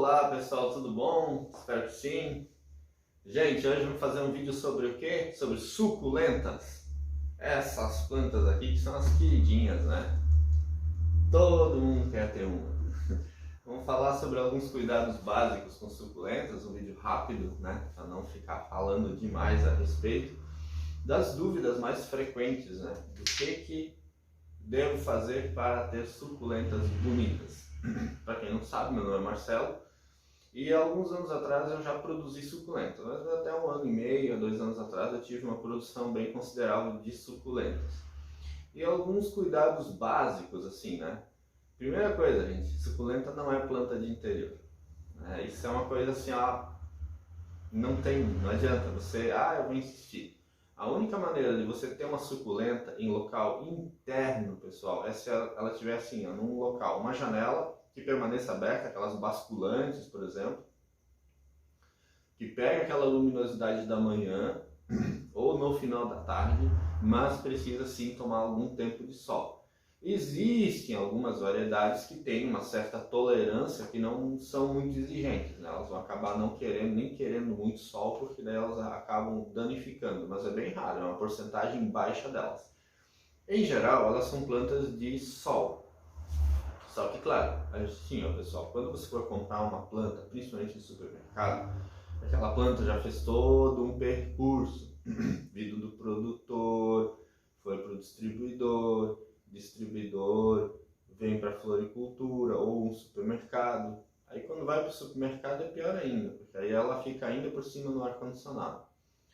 Olá pessoal, tudo bom? Espero que sim. Gente, hoje vamos fazer um vídeo sobre o quê? Sobre suculentas. Essas plantas aqui que são as queridinhas, né? Todo mundo quer ter uma. Vamos falar sobre alguns cuidados básicos com suculentas, um vídeo rápido, né? Para não ficar falando demais a respeito das dúvidas mais frequentes, né? Do que devo fazer para ter suculentas bonitas. Para quem não sabe, meu nome é Marcelo e há alguns anos atrás eu já produzi suculentas, mas até 1 ano e meio, 2 anos atrás eu tive uma produção bem considerável de suculentas. E alguns cuidados básicos assim, né? Primeira coisa, gente, suculenta não é planta de interior. Né? Isso é uma coisa assim, não adianta você, eu vou insistir. A única maneira de você ter uma suculenta em local interno, pessoal, é se ela estiver assim, num local, uma janela que permaneça aberta, aquelas basculantes, por exemplo, que pega aquela luminosidade da manhã ou no final da tarde, mas precisa sim tomar algum tempo de sol. Existem algumas variedades que têm uma certa tolerância, que não são muito exigentes, né? Elas vão acabar não querendo, nem querendo muito sol, porque daí elas acabam danificando, mas é bem raro, é uma porcentagem baixa delas. Em geral, elas são plantas de sol. Só que, claro, assim, pessoal, quando você for comprar uma planta, principalmente no supermercado, aquela planta já fez todo um percurso, vindo do produtor, foi para o distribuidor, vem para a floricultura ou um supermercado. Aí quando vai para o supermercado é pior ainda, porque aí ela fica ainda por cima no ar-condicionado.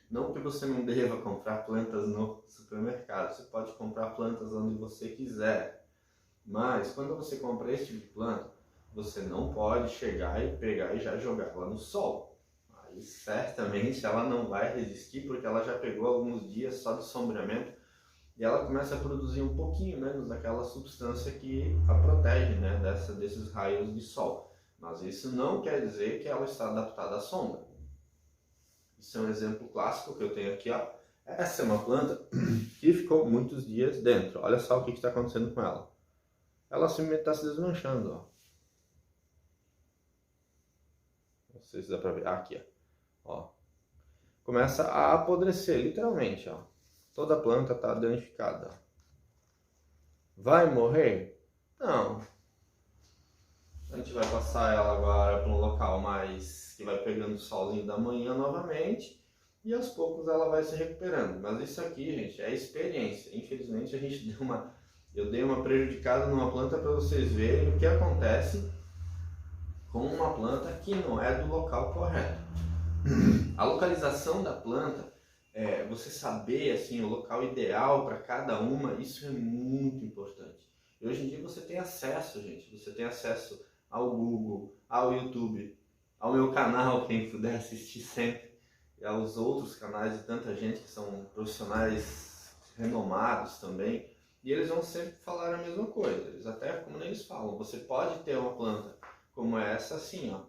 Não que você não deva comprar plantas no supermercado, você pode comprar plantas onde você quiser. Mas quando você compra esse tipo de planta, você não pode chegar e pegar e já jogar ela no sol. Aí certamente ela não vai resistir, porque ela já pegou alguns dias só de sombreamento e ela começa a produzir um pouquinho menos daquela substância que a protege, né, desses raios de sol. Mas isso não quer dizer que ela está adaptada à sombra. Isso é um exemplo clássico que eu tenho aqui, ó. Essa é uma planta que ficou muitos dias dentro. Olha só o que está acontecendo com ela. Ela simplesmente está se desmanchando, ó. Não sei se dá para ver. Aqui, ó. Começa a apodrecer, literalmente, ó. Toda a planta está danificada. Vai morrer? Não. A gente vai passar ela agora para um local mais que vai pegando o solzinho da manhã novamente e aos poucos ela vai se recuperando. Mas isso aqui, gente, é experiência. Infelizmente eu dei uma prejudicada numa planta para vocês verem o que acontece com uma planta que não é do local correto. A localização da planta, você saber assim, o local ideal para cada uma, isso é muito importante. E hoje em dia você tem acesso, gente, você tem acesso ao Google, ao YouTube, ao meu canal, quem puder assistir sempre, e aos outros canais de tanta gente que são profissionais renomados também, e eles vão sempre falar a mesma coisa. Eles até, como eles falam, você pode ter uma planta como essa assim, ó,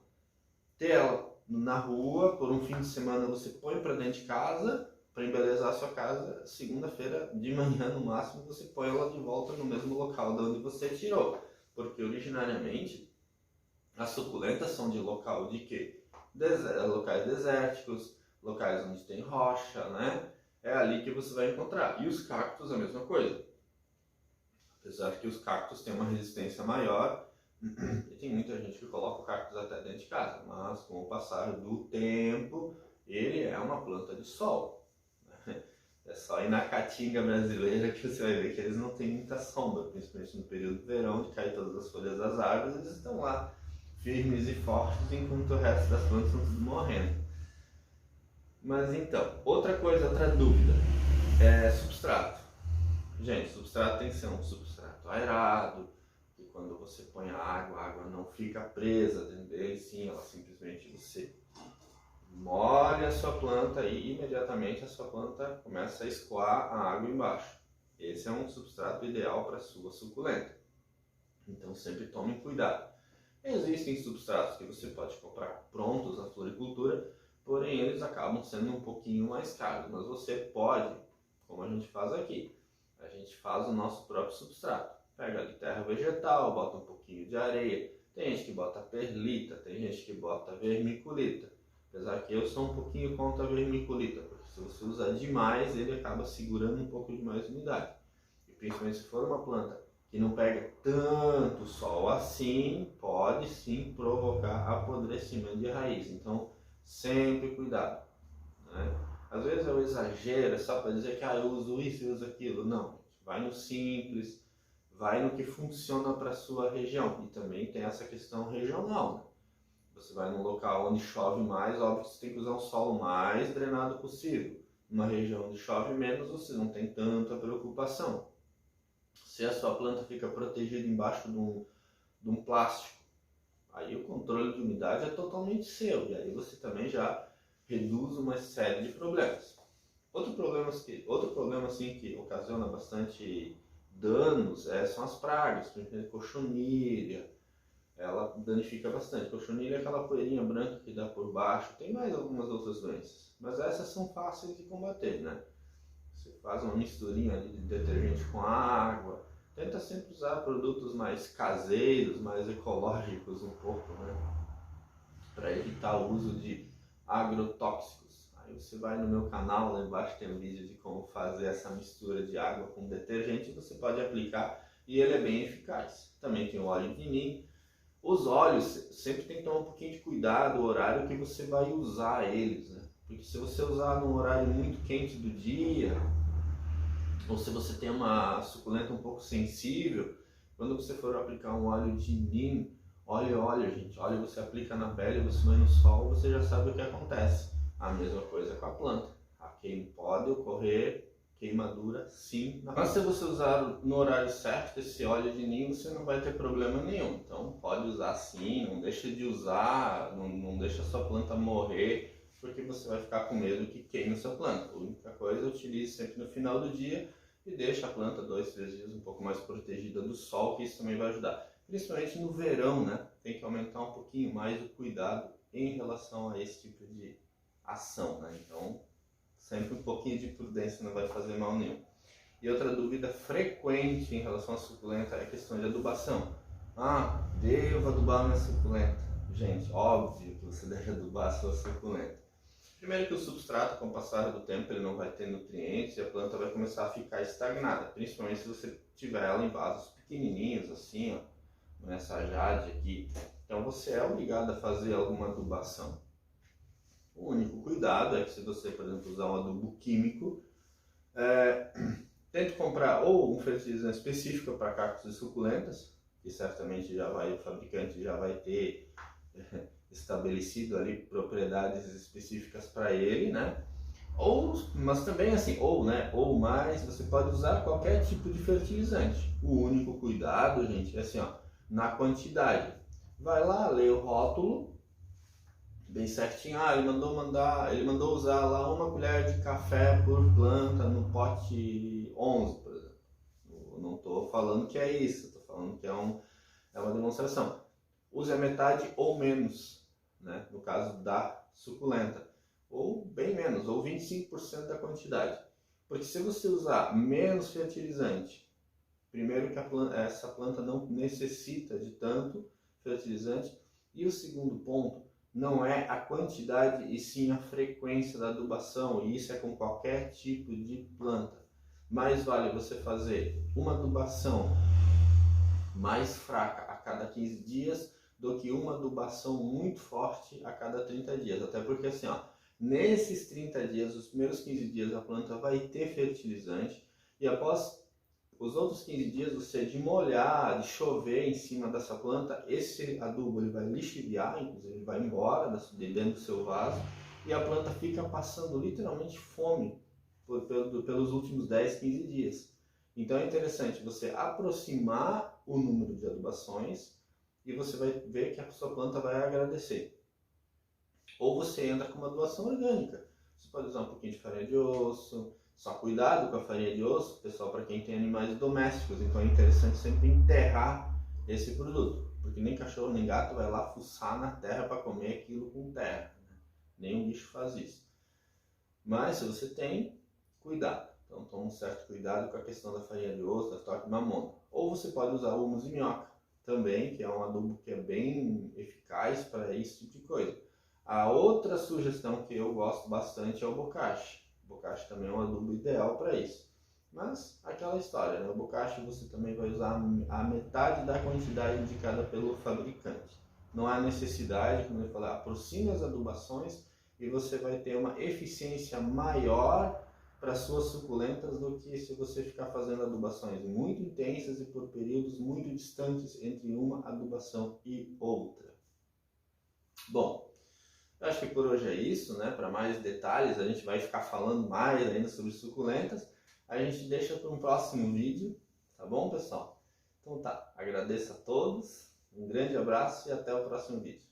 ter ela na rua, por um fim de semana você põe para dentro de casa, para embelezar a sua casa, segunda-feira de manhã no máximo você põe ela de volta no mesmo local de onde você tirou, porque originariamente as suculentas são de local de quê? Locais desérticos, locais onde tem rocha, né? É ali que você vai encontrar. E os cactos a mesma coisa. Apesar que os cactos têm uma resistência maior, e tem muita gente que coloca o cactus até dentro de casa, mas com o passar do tempo, ele é uma planta de sol. É só ir na caatinga brasileira que você vai ver que eles não têm muita sombra, principalmente no período do verão, de cair todas as folhas das árvores, eles estão lá firmes e fortes, enquanto o resto das plantas estão tudo morrendo. Mas então, outra dúvida, é substrato. Gente, substrato tem que ser um substrato aerado, que quando você põe a água não fica presa dentro dele, sim, ela simplesmente você molha a sua planta e imediatamente a sua planta começa a escoar a água embaixo. Esse é um substrato ideal para a sua suculenta. Então sempre tome cuidado. Existem substratos que você pode comprar prontos na floricultura, porém eles acabam sendo um pouquinho mais caros, mas você pode, como a gente faz aqui, a gente faz o nosso próprio substrato. Pega ali terra vegetal, bota um pouquinho de areia, Tem gente que bota perlita, tem gente que bota vermiculita. Apesar que eu sou um pouquinho contra a vermiculita, porque se você usar demais, ele acaba segurando um pouco demais de umidade. E principalmente se for uma planta que não pega tanto sol assim, pode sim provocar apodrecimento de raiz. Então, sempre cuidado, né? Às vezes eu exagero só para dizer que eu uso isso e uso aquilo. Não, vai no simples, vai no que funciona para a sua região. E também tem essa questão regional, né? Você vai num local onde chove mais, óbvio que você tem que usar um solo mais drenado possível. Numa região onde chove menos, você não tem tanta preocupação. Se a sua planta fica protegida embaixo de um plástico, aí o controle de umidade é totalmente seu. E aí você também já reduz uma série de problemas. Outro problema assim, que ocasiona bastante danos são as pragas, principalmente cochonilha. Ela danifica bastante. Cochonilha é aquela poeirinha branca que dá por baixo. Tem mais algumas outras doenças, mas essas são fáceis de combater, né? Você faz uma misturinha ali de detergente com água. Tenta sempre usar produtos mais caseiros, mais ecológicos um pouco, né? Para evitar o uso de agrotóxicos. Aí você vai no meu canal, lá embaixo tem um vídeo de como fazer essa mistura de água com detergente. Você pode aplicar e ele é bem eficaz. Também tem o óleo de neem. Os óleos, sempre tem que tomar um pouquinho de cuidado, o horário que você vai usar eles, né? Porque se você usar num horário muito quente do dia, ou se você tem uma suculenta um pouco sensível, quando você for aplicar um óleo de neem, olha, gente, olha, você aplica na pele, você vai no sol, você já sabe o que acontece. A mesma coisa com a planta. Pode ocorrer queimadura, sim. Mas se você usar no horário certo esse óleo de neem, você não vai ter problema nenhum. Então pode usar sim, não deixa de usar, não deixa a sua planta morrer, porque você vai ficar com medo que queime a sua planta. A única coisa, utilize sempre no final do dia e deixa a planta 2, 3 dias um pouco mais protegida do sol, que isso também vai ajudar. Principalmente no verão, né? Tem que aumentar um pouquinho mais o cuidado em relação a esse tipo de ação, né? Então, sempre um pouquinho de prudência não vai fazer mal nenhum. E outra dúvida frequente em relação à suculenta é a questão de adubação. Devo adubar minha suculenta? Gente, óbvio que você deve adubar a sua suculenta. Primeiro que o substrato, com o passar do tempo, ele não vai ter nutrientes e a planta vai começar a ficar estagnada. Principalmente se você tiver ela em vasos pequenininhos, assim, ó, nessa jade aqui. Então você é obrigado a fazer alguma adubação. O único cuidado é que se você, por exemplo, usar um adubo químico, tente comprar ou um fertilizante específico para cactos e suculentas, que certamente o fabricante já vai ter estabelecido ali propriedades específicas para ele, né? Mas também assim, ou mais, você pode usar qualquer tipo de fertilizante. O único cuidado, gente, é assim, ó, na quantidade. Vai lá, lê o rótulo, bem certinho. Ele mandou usar lá 1 colher de café por planta no pote 11, por exemplo. Eu não estou falando que é isso, estou falando que é uma demonstração. Use a metade ou menos, né? No caso da suculenta, ou bem menos, ou 25% da quantidade. Porque se você usar menos fertilizante, primeiro que essa planta não necessita de tanto fertilizante, e o segundo ponto, não é a quantidade e sim a frequência da adubação, e isso é com qualquer tipo de planta. Mais vale você fazer uma adubação mais fraca a cada 15 dias do que uma adubação muito forte a cada 30 dias. Até porque assim, ó, nesses 30 dias, os primeiros 15 dias a planta vai ter fertilizante e após os outros 15 dias, você de molhar, de chover em cima dessa planta, esse adubo ele vai lixiviar, inclusive ele vai embora de dentro do seu vaso e a planta fica passando literalmente fome pelos últimos 10, 15 dias. Então é interessante você aproximar o número de adubações e você vai ver que a sua planta vai agradecer. Ou você entra com uma adubação orgânica. Você pode usar um pouquinho de farinha de osso. Só cuidado com a farinha de osso, pessoal, para quem tem animais domésticos. Então é interessante sempre enterrar esse produto, porque nem cachorro nem gato vai lá fuçar na terra para comer aquilo com terra, né? Nenhum bicho faz isso. Mas se você tem, cuidado. Então toma um certo cuidado com a questão da farinha de osso, da torta de mamona. Ou você pode usar humus e minhoca. também, que é um adubo que é bem eficaz para esse tipo de coisa. A outra sugestão que eu gosto bastante é o bokashi. O bokashi também é um adubo ideal para isso. Mas aquela história, né? O bokashi você também vai usar a metade da quantidade indicada pelo fabricante. Não há necessidade, como eu falei, aproxime as adubações e você vai ter uma eficiência maior para suas suculentas do que se você ficar fazendo adubações muito intensas e por períodos muito distantes entre uma adubação e outra. Bom, eu acho que por hoje é isso, né? Para mais detalhes, a gente vai ficar falando mais ainda sobre suculentas. A gente deixa para um próximo vídeo, tá bom, pessoal? Então tá, agradeço a todos, um grande abraço e até o próximo vídeo.